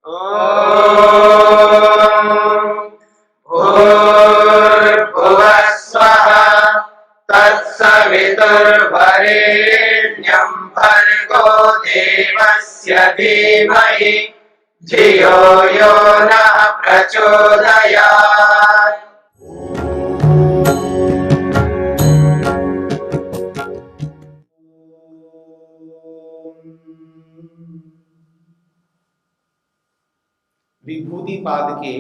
भूर्भुवः स्वः तत्सवितुर्वरेण्यं भर्गो देवस्य धीमहि धियो यो नः प्रचोदयात्। विभूतिपाद के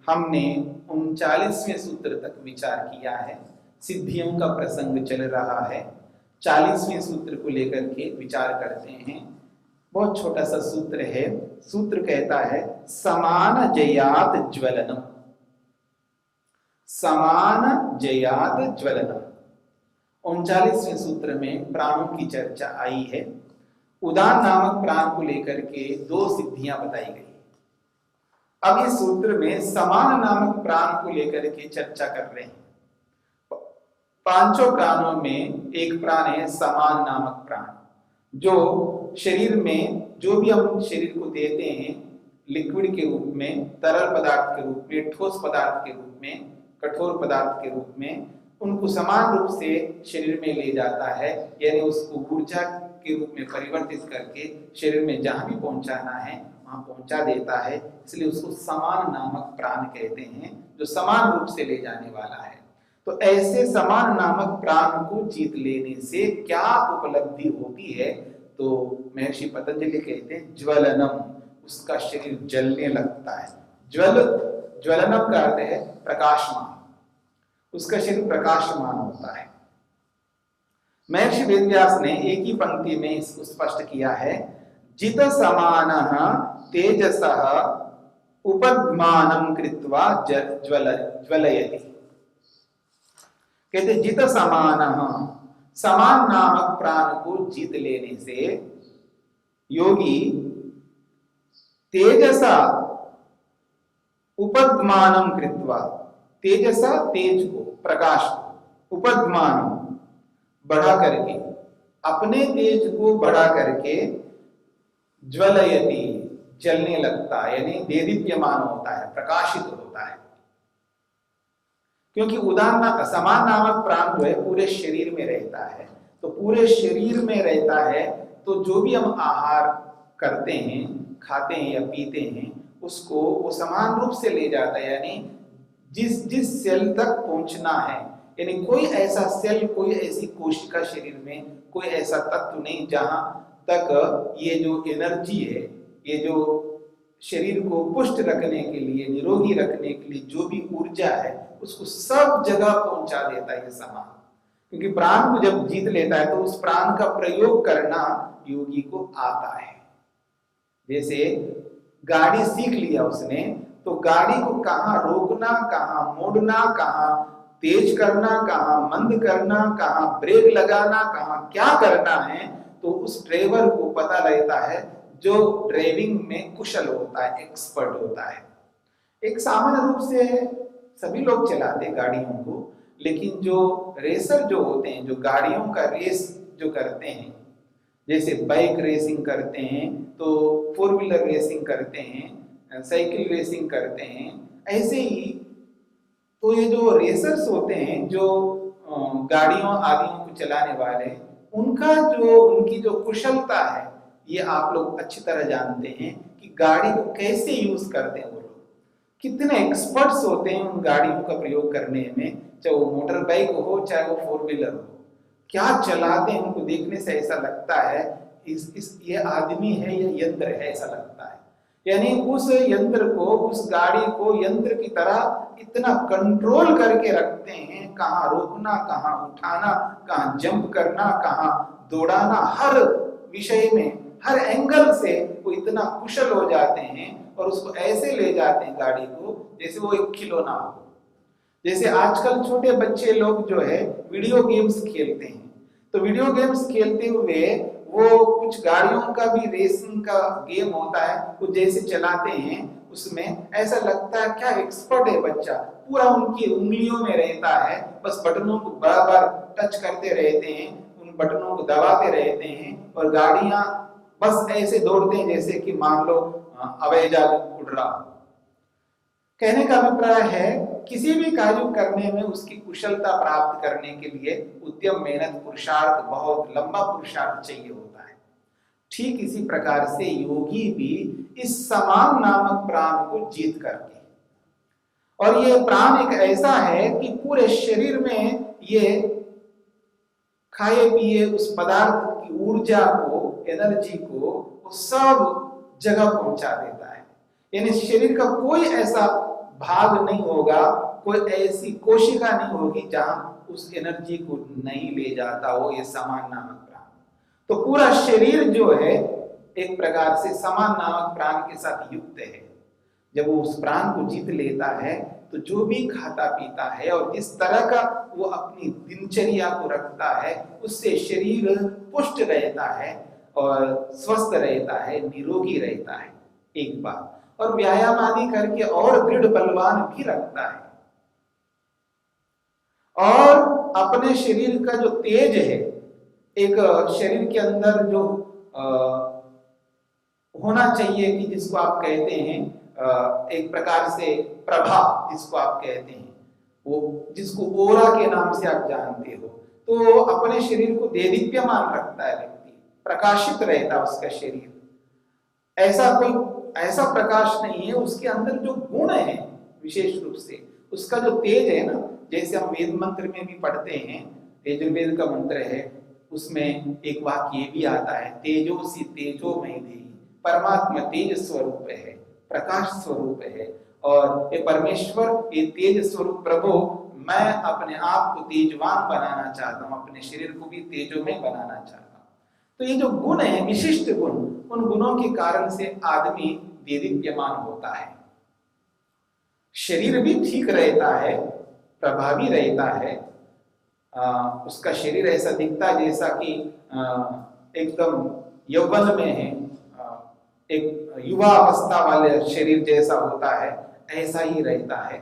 हमने 39वें सूत्र तक विचार किया है। सिद्धियों का प्रसंग चल रहा है। 40वें सूत्र को लेकर के विचार करते हैं। बहुत छोटा सा सूत्र है। सूत्र कहता है समान जयात ज्वलनम। समान जयात ज्वलनम। 39वें सूत्र में प्राणों की चर्चा आई है। उदान नामक प्राण को लेकर के 2 सिद्धियां बताई गई। अब इस सूत्र में समान नामक प्राण को लेकर के चर्चा कर रहे हैं। 5 प्राणों में एक प्राण है समान नामक प्राण, जो शरीर में जो भी हम शरीर को देते हैं, लिक्विड के रूप में, तरल पदार्थ के रूप में, ठोस पदार्थ के रूप में, कठोर पदार्थ के रूप में, उनको समान रूप से शरीर में ले जाता है, यानी उसको ऊर्जा के रूप में परिवर्तित करके शरीर में जहां भी पहुंचाना है वहां पहुंचा देता है। इसलिए उसको समान नामक प्राण कहते हैं, जो समान रूप से ले जाने वाला है। तो ऐसे समान नामक प्राण को जीत लेने से क्या उपलब्धि होती है? तो महर्षि पतंजलि कहते हैं ज्वलनम, उसका शरीर जलने लगता है। ज्वलनम का अर्थ है प्रकाशमान, उसका शरीर प्रकाशमान होता है। महर्षि वेदव्यास ने एक ही पंक्ति में इसको स्पष्ट किया है, जित समानः तेजसः उपद्मानं कृत्वा ज्वलयति। कहते जित समानः, समान नामक प्राण को जीत लेने से योगी तेजसा उपद्मानं कृत्वा, तेजसा तेज को, प्रकाश को, उपद्मानं बढ़ा करके, अपने तेज को बढ़ा करके ज्वलयति जलने लगता है, यानी देदीप्यमान होता है, प्रकाशित होता है। क्योंकि उदान समान नामक प्राण जो है पूरे शरीर में रहता है, तो पूरे शरीर में रहता है तो जो भी हम आहार करते हैं, खाते हैं या पीते हैं, उसको वो समान रूप से ले जाता है। यानी जिस जिस सेल तक पहुंचना है, यानी कोई ऐसा सेल, कोई ऐसी कोशिका शरीर में, कोई ऐसा तत्व नहीं जहां तक ये जो एनर्जी है, ये जो शरीर को पुष्ट रखने के लिए, निरोगी रखने के लिए जो भी ऊर्जा है, उसको सब जगह पहुंचा देता है ये समान। क्योंकि प्राण को जब जीत लेता है तो उस प्राण का प्रयोग करना योगी को आता है। जैसे गाड़ी सीख लिया उसने, तो गाड़ी को कहाँ रोकना, कहाँ मोड़ना, कहाँ तेज करना, कहाँ मंद करना, कहाँ ब्रेक लगाना, कहाँ क्या करना है, तो उस ड्राइवर को पता रहता है, जो ड्राइविंग में कुशल होता है, एक्सपर्ट होता है। एक सामान्य रूप से सभी लोग चलाते गाड़ियों को, लेकिन जो रेसर जो होते हैं, जो गाड़ियों का रेस जो करते हैं, जैसे बाइक रेसिंग करते हैं, तो 4 व्हीलर रेसिंग करते हैं, साइकिल रेसिंग करते हैं, ऐसे ही तो ये जो रेसर्स होते हैं, जो गाड़ियों आदियों को चलाने वाले, उनकी जो कुशलता है, ये आप लोग अच्छी तरह जानते हैं कि गाड़ी को कैसे यूज करते हैं वो लोग, कितने एक्सपर्ट्स होते हैं उन गाड़ियों का प्रयोग करने में, चाहे वो मोटर बाइक हो, चाहे वो 4 व्हीलर हो, क्या चलाते हैं। उनको देखने से ऐसा लगता है ये आदमी है, ये यंत्र है, ऐसा लगता है। यानी उस यंत्र को, उस गाड़ी को यंत्र की तरह इतना कंट्रोल करके रखते हैं, कहाँ रोकना, कहाँ उठाना, कहाँ जंप करना, कहाँ दौड़ाना, हर विषय में, हर एंगल से वो इतना कुशल हो जाते हैं और उसको ऐसे ले जाते हैं गाड़ी को जैसे वो एक खिलौना हो। जैसे आजकल छोटे बच्चे लोग जो है वीडियो गेम्स खेलते हैं, तो वीडियो गेम्स खेलते हुए वो कुछ गाड़ियों का भी रेसिंग का गेम होता है, वो जैसे चलाते हैं उसमें ऐसा लगता है क्या एक्सपर्ट है बच्चा, पूरा उनकी उंगलियों में रहता है, बस बटनों को बार-बार टच करते रहते हैं, उन बटनों को दबाते रहते हैं और गाड़ियां बस ऐसे दौड़ते हैं जैसे कि मान लो हवाई जहाज मुर्रा। कहने का अभिप्राय है किसी भी कार्य करने में उसकी कुशलता प्राप्त करने के लिए उद्यम, मेहनत, पुरुषार्थ, बहुत लंबा पुरुषार्थ चाहिए होता है। ठीक इसी प्रकार से योगी भी इस समान नामक प्राण को जीत करके, और ये प्राण एक ऐसा है कि पूरे शरीर में ये खाए पिए उस पदार्थ की ऊर्जा को, एनर्जी को वो सब जगह पहुंचा देता है। यानी शरीर का कोई ऐसा भाग नहीं होगा, कोई ऐसी कोशिका नहीं होगी जहां उस एनर्जी को नहीं ले जाता हो ये समान नामक प्राण। तो पूरा शरीर जो है एक प्रकार से समान नामक प्राण के साथ युक्त है। जब वो उस प्राण को जीत लेता है तो जो भी खाता पीता है और जिस तरह का वो अपनी दिनचर्या को रखता है उससे शरीर पुष्ट रहता है और स्वस्थ रहता है, निरोगी रहता है एक बात, और व्यायाम आदि करके और दृढ़ बलवान भी रखता है। और अपने शरीर का जो तेज है, एक शरीर के अंदर जो होना चाहिए कि जिसको आप कहते हैं एक प्रकार से प्रभा, जिसको आप कहते हैं, वो जिसको ओरा के नाम से आप जानते हो, तो अपने शरीर को देदीप्यमान रखता है व्यक्ति, प्रकाशित रहता है उसका शरीर। ऐसा कोई ऐसा प्रकाश नहीं है, उसके अंदर जो गुण है विशेष रूप से उसका जो तेज है ना, जैसे हम वेद मंत्र में भी पढ़ते हैं, यजुर्वेद का मंत्र है, उसमें एक वाक्य ये भी आता है, तेजोसी तेजोमय देहि, परमात्मा तेज स्वरूप है, प्रकाश स्वरूप है, और ये परमेश्वर ये तेज स्वरूप प्रभु, मैं अपने आप को तेजवान बनाना चाहता हूँ, अपने शरीर को भी तेजोमय बनाना चाहता हूँ। तो ये जो गुण है, विशिष्ट गुण, उन गुणों के कारण से आदमी देदीप्यमान होता है, शरीर भी ठीक रहता है, प्रभावी रहता है, उसका शरीर ऐसा दिखता है जैसा कि एकदम यौवन में है, एक युवा अवस्था वाले शरीर जैसा होता है, ऐसा ही रहता है।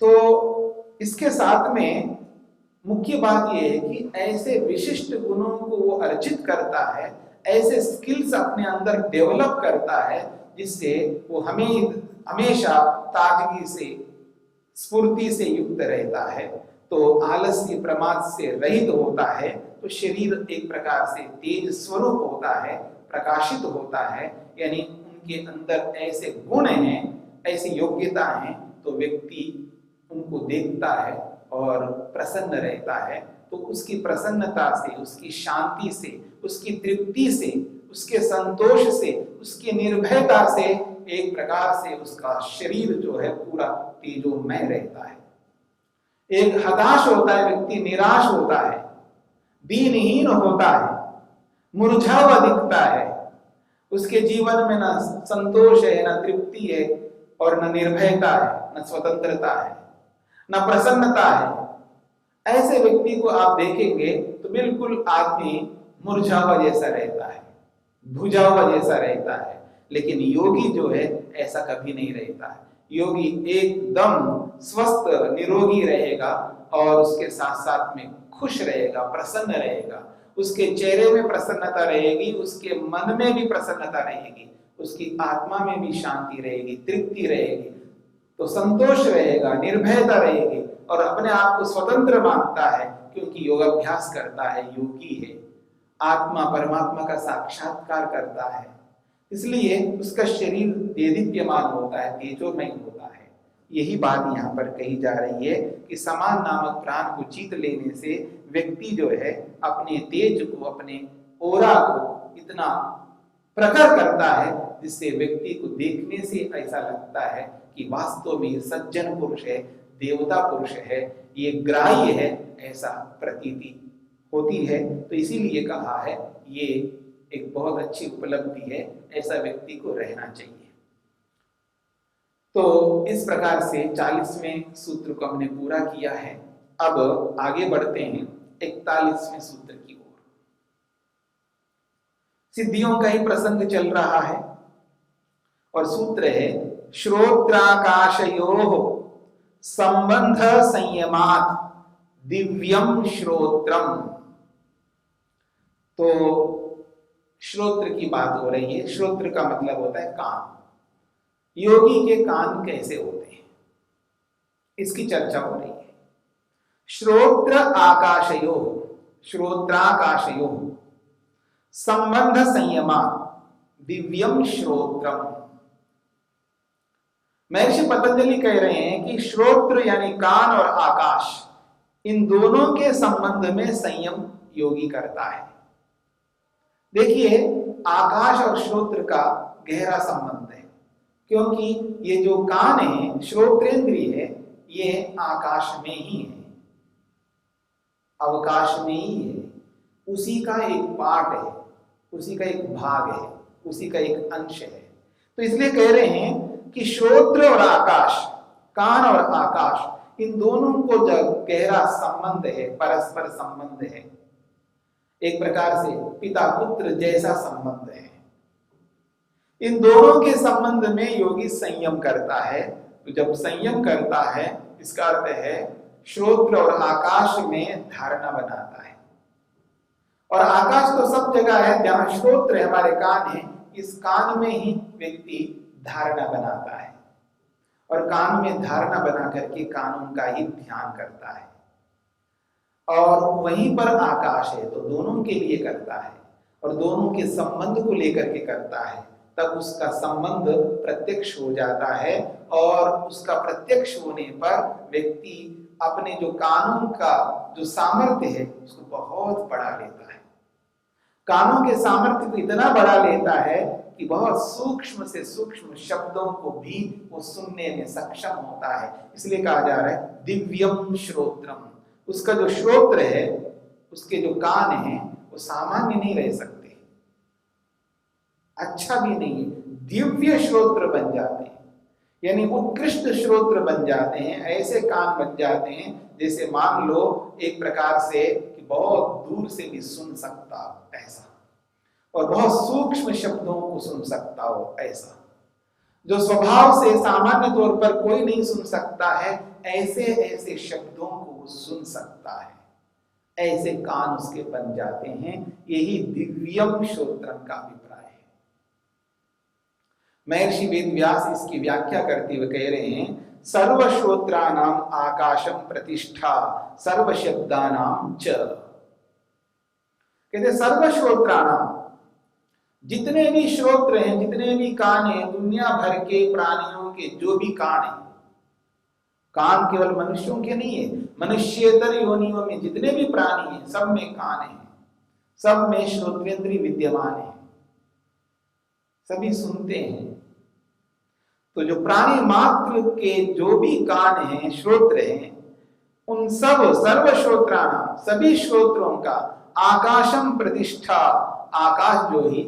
तो इसके साथ में मुख्य बात यह है कि ऐसे विशिष्ट गुणों को वो अर्जित करता है, ऐसे स्किल्स अपने अंदर डेवलप करता है जिससे वो हमेशा ताजगी से, स्फूर्ति से युक्त रहता है, तो आलस्य प्रमाद से रहित होता है, तो शरीर एक प्रकार से तेज स्वरूप होता है, प्रकाशित होता है। यानी उनके अंदर ऐसे गुण हैं, ऐसी योग्यता हैं, तो व्यक्ति उनको देखता है और प्रसन्न रहता है। तो उसकी प्रसन्नता से, उसकी शांति से, उसकी तृप्ति से, उसके संतोष से, उसकी निर्भयता से एक प्रकार से उसका शरीर जो है पूरा तेजोमय रहता है। एक हताश होता है व्यक्ति, निराश होता है, दीनहीन होता है, मुरझा हुआ दिखता है, उसके जीवन में ना संतोष है, ना तृप्ति है, और न निर्भयता है, न स्वतंत्रता है, न प्रसन्नता है। ऐसे व्यक्ति को आप देखेंगे तो बिल्कुल आदमी मुरझा हुआ जैसा रहता है, बुझा हुआ जैसा रहता है। लेकिन योगी जो है ऐसा कभी नहीं रहता है। योगी एकदम स्वस्थ निरोगी रहेगा और उसके साथ साथ में खुश रहेगा, प्रसन्न रहेगा, उसके चेहरे में प्रसन्नता रहेगी, उसके मन में भी प्रसन्नता रहेगी, उसकी आत्मा में भी शांति रहेगी, तृप्ति रहेगी, तो संतोष रहेगा, निर्भयता रहेगी, और अपने आप को स्वतंत्र मानता है क्योंकि योगाभ्यास करता है, योगी है, आत्मा परमात्मा का साक्षात्कार करता है, इसलिए उसका शरीर देदीप्यमान होता है, तेजोमय होता है। यही बात यहाँ पर कही जा रही है कि समान नामक प्राण को जीत लेने से व्यक्ति जो है अपने तेज को, अपने ओरा को इतना प्रखर करता है जिससे व्यक्ति को देखने से ऐसा लगता है कि वास्तव में सज्जन पुरुष है, देवता पुरुष है, ये ग्राह्य है, ऐसा प्रतीति होती है। तो इसीलिए कहा है ये एक बहुत अच्छी उपलब्धि है, ऐसा व्यक्ति को रहना चाहिए। तो इस प्रकार से 40वें सूत्र को हमने पूरा किया है। अब आगे बढ़ते हैं 41वें सूत्र की ओर। सिद्धियों का ही प्रसंग चल रहा है और सूत्र है श्रोत्राकाशयोः संबंध संयमात् दिव्यम श्रोत्रम। तो श्रोत्र की बात हो रही है। श्रोत्र का मतलब होता है कान। योगी के कान कैसे होते हैं, इसकी चर्चा हो रही है। श्रोत्र आकाशयो, श्रोत्राकाशयो संबंध संयमा दिव्यम श्रोत्रम। महर्षि पतंजलि कह रहे हैं कि श्रोत्र यानी कान और आकाश, इन दोनों के संबंध में संयम योगी करता है। देखिए, आकाश और श्रोत्र का गहरा संबंध है, क्योंकि ये जो कान है, श्रोत्रेंद्रिय है, ये आकाश में ही है, अवकाश में ही है, उसी का एक पार्ट है, उसी का एक भाग है, उसी का एक अंश है। तो इसलिए कह रहे हैं कि श्रोत्र और आकाश, कान और आकाश, इन दोनों को जब गहरा संबंध है, परस्पर संबंध है, एक प्रकार से पिता पुत्र जैसा संबंध है। इन दोनों के संबंध में योगी संयम करता है। तो जब संयम करता है, इसका अर्थ है श्रोत्र और आकाश में धारणा बनाता है। और आकाश तो सब जगह है, जहां श्रोत्र हमारे कान है, इस कान में ही व्यक्ति धारणा बनाता है, और कान में धारणा बना करके कानों का ही ध्यान करता है। और वहीं पर आकाश है, तो दोनों के लिए करता है, और दोनों के संबंध को लेकर के करता है। तब उसका संबंध प्रत्यक्ष हो जाता है, और उसका प्रत्यक्ष होने पर व्यक्ति अपने जो कानों का जो सामर्थ्य है, उसको बहुत बढ़ा लेता है। कानों के सामर्थ्य को इतना बढ़ा लेता है कि बहुत सूक्ष्म से सूक्ष्म शब्दों को भी वो सुनने में सक्षम होता है। इसलिए कहा जा रहा है दिव्यम श्रोत्रम। उसका जो श्रोत्र है, उसके जो कान हैं, वो सामान्य नहीं रह सकते, अच्छा भी नहीं है, दिव्य श्रोत्र बन जाते हैं, यानी उत्कृष्ट श्रोत्र बन जाते हैं। ऐसे कान बन जाते हैं जैसे मान लो एक प्रकार से कि बहुत दूर से भी सुन सकता हो ऐसा, और बहुत सूक्ष्म शब्दों को सुन सकता हो ऐसा, जो स्वभाव से सामान्य तौर पर कोई नहीं सुन सकता है, ऐसे ऐसे शब्दों को सुन सकता है। ऐसे कान उसके बन जाते हैं। यही दिव्यम श्रोत्रम का अभिप्राय है। महर्षि वेदव्यास इसकी व्याख्या करते हुए कह रहे हैं सर्वश्रोत्राणाम आकाशम प्रतिष्ठा सर्वशब्दानाम च। कहते सर्वश्रोत्राणाम, जितने भी श्रोत्र हैं, जितने भी कान हैं, दुनिया भर के प्राणियों के जो भी कान हैं, कान केवल मनुष्यों के नहीं है, मनुष्येतर योनियों में जितने भी प्राणी हैं, सब में कान है, सब में श्रोत्रेंद्रिय विद्यमान है, सभी सुनते हैं। तो जो प्राणी मात्र के जो भी कान हैं, श्रोत्र हैं, उन सब सर्वश्रोत्राणाम, सभी श्रोत्रों का आकाशम प्रतिष्ठा, आकाश जो ही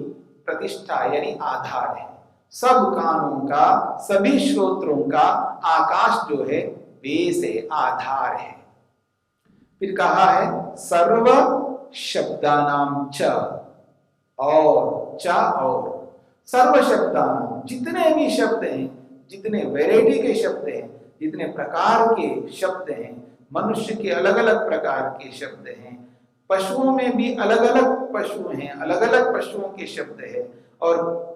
प्रतिष्ठा यानी आधार है। सब कानों का, सभी श्रोत्रों का आकाश जो है बेस है, आधार है। फिर कहा है सर्व शब्दानाम च, और सर्व शब्दानाम, जितने भी शब्द हैं, जितने वैरायटी के शब्द हैं, जितने प्रकार के शब्द हैं, मनुष्य के अलग अलग प्रकार के शब्द हैं, पशुओं में भी अलग अलग पशु हैं, अलग अलग पशुओं के शब्द हैं, और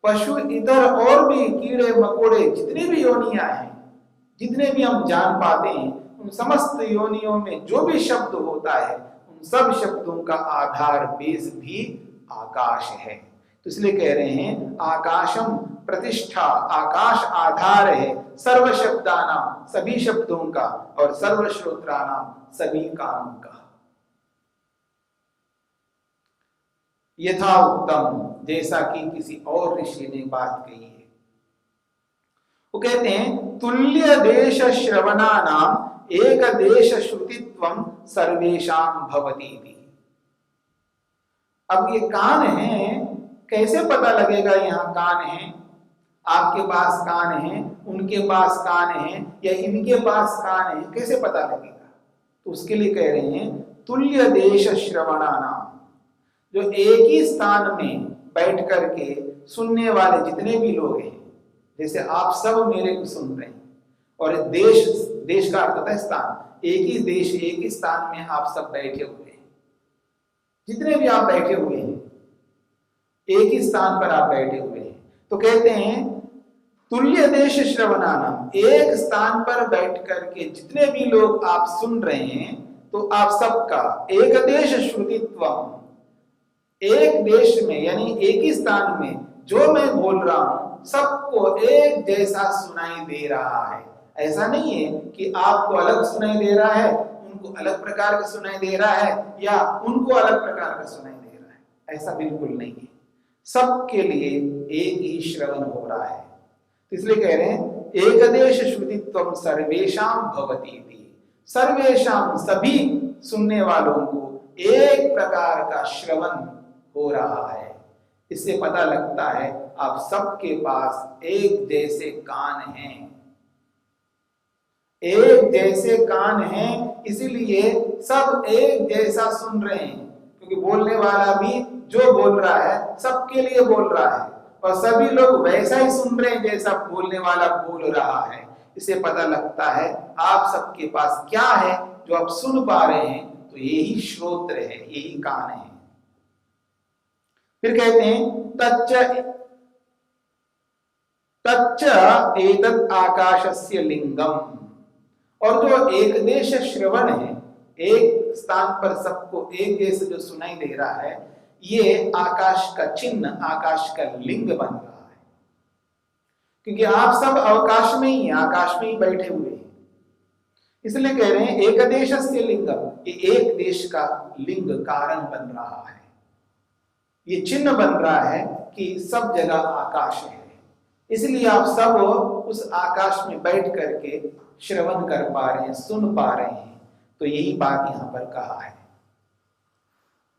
पशु इधर और भी कीड़े मकोड़े जितनी भी योनियां हैं, जितने भी हम जान पाते हैं, उन समस्त योनियों में जो भी शब्द होता है, उन सब शब्दों का आधार बेस भी आकाश है। तो इसलिए कह रहे हैं आकाशम प्रतिष्ठा, आकाश आधार है सर्व शब्दानाम, सभी शब्दों का, और सर्व श्रोत्रानाम, सभी कानों का। यथा उत्तम, जैसा कि किसी और ऋषि ने बात कही है। वो कहते हैं तुल्य देश श्रवणा नाम एक देश श्रुतित्वम सर्वेशाम भवति। अब ये कान है, कैसे पता लगेगा यहाँ कान है? आपके पास कान है, उनके पास कान है, या इनके पास कान है, कैसे पता लगेगा? तो उसके लिए कह रहे हैं तुल्य देश श्रवणा नाम, जो एक ही स्थान में बैठ करके सुनने वाले जितने भी लोग हैं, जैसे आप सब मेरे को सुन रहे हैं, और देश, देश का अर्थ होता है स्थान, एक ही देश, एक ही स्थान में आप सब बैठे हुए हैं, जितने भी आप बैठे हुए हैं, एक ही स्थान पर आप बैठे हुए हैं। तो कहते हैं तुल्य देश श्रवणानाम, एक स्थान पर बैठ करके जितने भी लोग आप सुन रहे हैं तो आप सबका एक देश श्रुतित्वम, एक देश में यानी एक ही स्थान में जो मैं बोल रहा हूं सबको एक जैसा सुनाई दे रहा है। ऐसा नहीं है कि आपको अलग सुनाई दे रहा है, उनको अलग प्रकार का सुनाई दे रहा है या उनको अलग प्रकार का सुनाई दे रहा है, ऐसा बिल्कुल नहीं है। सबके लिए एक ही श्रवण हो रहा है। तो इसलिए कह रहे हैं एकदेश श्रुतित्वम सर्वेशाम भवति इति, सर्वेशाम सभी सुनने वालों को एक प्रकार का श्रवण हो रहा है। इससे पता लगता है आप सबके पास एक जैसे कान हैं, एक जैसे कान हैं, इसीलिए सब एक जैसा सुन रहे हैं, क्योंकि बोलने वाला भी जो बोल रहा है सबके लिए बोल रहा है और सभी लोग वैसा ही सुन रहे हैं जैसा बोलने वाला बोल रहा है। इससे पता लगता है आप सबके पास क्या है जो आप सुन पा रहे हैं, तो यही श्रोत्र है, यही कान है। फिर कहते हैं तच्च एतत् आकाशस्य लिंगम, और जो एक देश श्रवण है, एक स्थान पर सबको एक जैसे जो सुनाई दे रहा है, ये आकाश का चिन्ह, आकाश का लिंग बन रहा है। क्योंकि आप सब अवकाश में ही, आकाश में ही बैठे हुए हैं, इसलिए कह रहे हैं एक देशस्य लिंगम, ये एक देश का लिंग कारण बन रहा है, ये चिन्ह बन रहा है कि सब जगह आकाश है। इसलिए आप सब उस आकाश में बैठ करके श्रवण कर पा रहे हैं, सुन पा रहे हैं। तो यही बात यहां पर कहा है।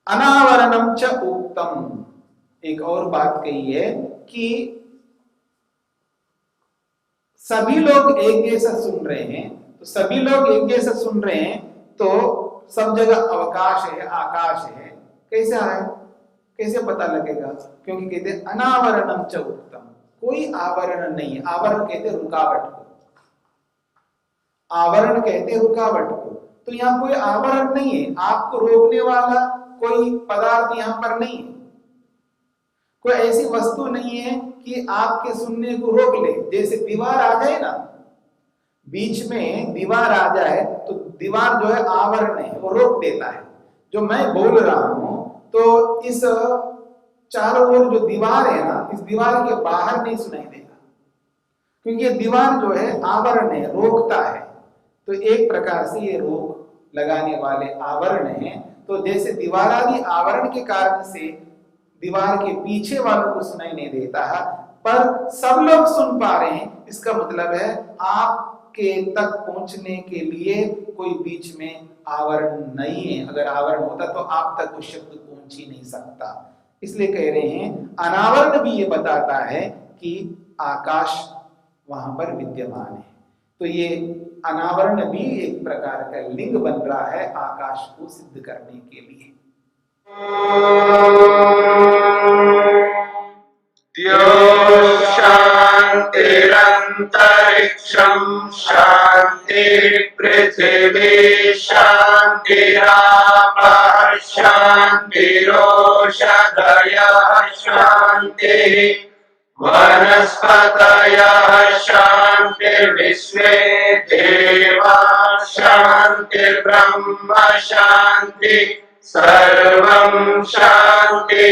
अनावरणम च उक्तम, एक और बात कही है कि सभी लोग एक जैसा सुन रहे हैं, तो सभी लोग एक जैसा सुन रहे हैं तो सब जगह अवकाश है, आकाश है, कैसे है, कैसे पता लगेगा? क्योंकि कहते हैं अनावरणम च उक्तम, कोई आवरण नहीं। आवरण कहते रुकावट को, आवरण कहते रुकावट को, तो यहाँ कोई आवरण नहीं है, आपको रोकने वाला कोई पदार्थ यहाँ पर नहीं है, कोई ऐसी वस्तु नहीं है कि आपके सुनने को रोक ले। जैसे दीवार आ जाए ना, बीच में दीवार आ जाए तो दीवार जो है आवरण है, वो रोक देता है। जो मैं बोल रहा हूं तो इस चारों ओर जो दीवार है ना, इस दीवार के बाहर नहीं सुनाई देगा, क्योंकि ये दीवार जो है आवरण है, रोकता है। तो एक प्रकार से ये रोक लगाने वाले आवरण हैं। तो जैसे दीवार आदि आवरण के कारण से दीवार के पीछे वालों को सुनाई नहीं देता है, पर सब लोग सुन पा रहे हैं, इसका मतलब है आपके तक पहुंचने के लिए कोई बीच में आवरण नहीं है। अगर आवरण होता तो आप तक वो शब्द पहुंच ही नहीं सकता। इसलिए कह रहे हैं अनावरण भी ये बताता है कि आकाश वहां पर विद्यमान है। तो ये अनावरण भी एक प्रकार का लिंग बन रहा है आकाश को सिद्ध करने के लिए। शांतिरंतरिक्षं शांति पृथिवी शांतिरापः शांतिरोषधयः शांतिः वनस्पतयः शांतिर्विश्वे देवाः शांतिर्ब्रह्म शांति सर्वं शांति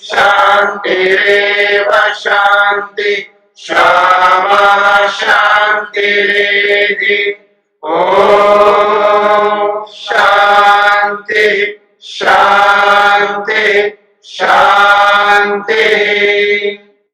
शांतिरेव शांति क्षमा शांतिरेधि। ओम शांति शांति शांति।